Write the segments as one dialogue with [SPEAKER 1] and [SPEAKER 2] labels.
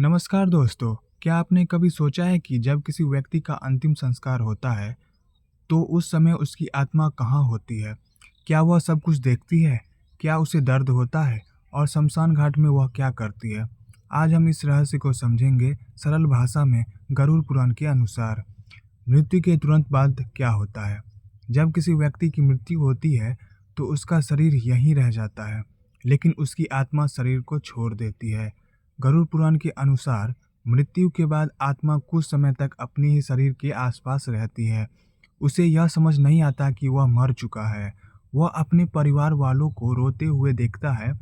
[SPEAKER 1] नमस्कार दोस्तों, क्या आपने कभी सोचा है कि जब किसी व्यक्ति का अंतिम संस्कार होता है, तो उस समय उसकी आत्मा कहाँ होती है? क्या वह सब कुछ देखती है? क्या उसे दर्द होता है? और शमशान घाट में वह क्या करती है? आज हम इस रहस्य को समझेंगे सरल भाषा में गरुड़ पुराण के अनुसार। मृत्यु के तुरंत बाद क्या होता है? जब किसी व्यक्ति की मृत्यु होती है, तो उसका शरीर यहीं रह जाता है, लेकिन उसकी आत्मा शरीर को छोड़ देती है। गरुड़ पुराण के अनुसार मृत्यु के बाद आत्मा कुछ समय तक अपने ही शरीर के आसपास रहती है। उसे यह समझ नहीं आता कि वह मर चुका है। वह अपने परिवार वालों को रोते हुए देखता है,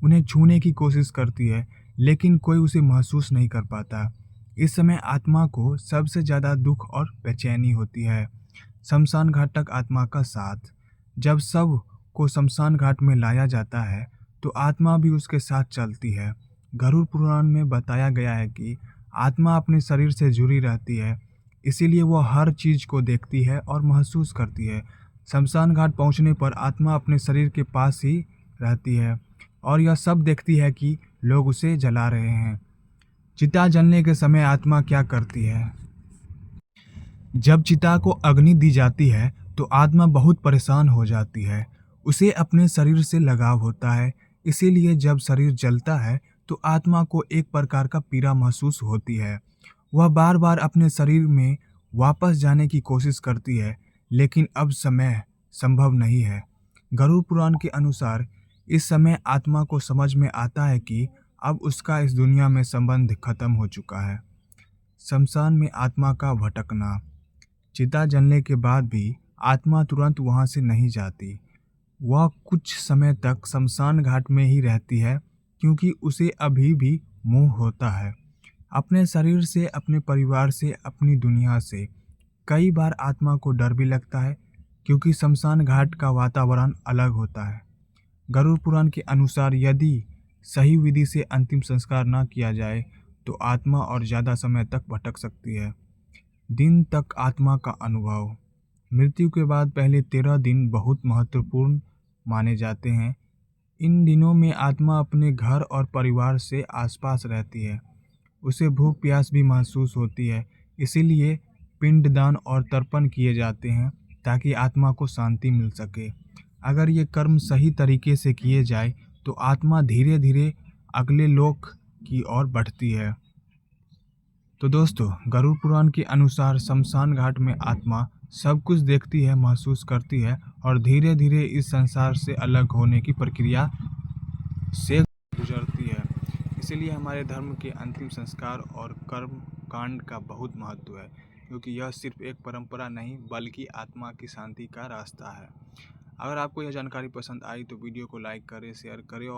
[SPEAKER 1] उन्हें छूने की कोशिश करती है, लेकिन कोई उसे महसूस नहीं कर पाता। इस समय आत्मा को सबसे ज़्यादा दुख और बेचैनी होती है। शमशान घाट तक आत्मा का साथ। जब शव को शमशान घाट में लाया जाता है, तो आत्मा भी उसके साथ चलती है। गरुड़ पुराण में बताया गया है कि आत्मा अपने शरीर से जुड़ी रहती है, इसीलिए वह हर चीज को देखती है और महसूस करती है। शमशान घाट पहुंचने पर आत्मा अपने शरीर के पास ही रहती है और यह सब देखती है कि लोग उसे जला रहे हैं। चिता जलने के समय आत्मा क्या करती है? जब चिता को अग्नि दी जाती है, तो आत्मा बहुत परेशान हो जाती है। उसे अपने शरीर से लगाव होता है, इसीलिए जब शरीर जलता है, तो आत्मा को एक प्रकार का पीड़ा महसूस होती है। वह बार बार अपने शरीर में वापस जाने की कोशिश करती है, लेकिन अब समय संभव नहीं है। गरुड़ पुराण के अनुसार इस समय आत्मा को समझ में आता है कि अब उसका इस दुनिया में संबंध खत्म हो चुका है। शमशान में आत्मा का भटकना। चिता जलने के बाद भी आत्मा तुरंत वहां से नहीं जाती। वह कुछ समय तक शमशान घाट में ही रहती है, क्योंकि उसे अभी भी मोह होता है अपने शरीर से, अपने परिवार से, अपनी दुनिया से। कई बार आत्मा को डर भी लगता है, क्योंकि शमशान घाट का वातावरण अलग होता है। गरुड़ पुराण के अनुसार यदि सही विधि से अंतिम संस्कार न किया जाए, तो आत्मा और ज़्यादा समय तक भटक सकती है। दिन तक आत्मा का अनुभव। मृत्यु के बाद पहले 13 दिन बहुत महत्वपूर्ण माने जाते हैं। इन दिनों में आत्मा अपने घर और परिवार से आसपास रहती है। उसे भूख प्यास भी महसूस होती है, इसीलिए पिंडदान और तर्पण किए जाते हैं, ताकि आत्मा को शांति मिल सके। अगर ये कर्म सही तरीके से किए जाए, तो आत्मा धीरे धीरे अगले लोक की ओर बढ़ती है। तो दोस्तों, गरुड़ पुराण के अनुसार शमशान घाट में आत्मा सब कुछ देखती है, महसूस करती है और धीरे धीरे इस संसार से अलग होने की प्रक्रिया से गुजरती है। इसीलिए हमारे धर्म के अंतिम संस्कार और कर्म कांड का बहुत महत्व है, क्योंकि यह सिर्फ एक परंपरा नहीं, बल्कि आत्मा की शांति का रास्ता है। अगर आपको यह जानकारी पसंद आई, तो वीडियो को लाइक करें, शेयर करें और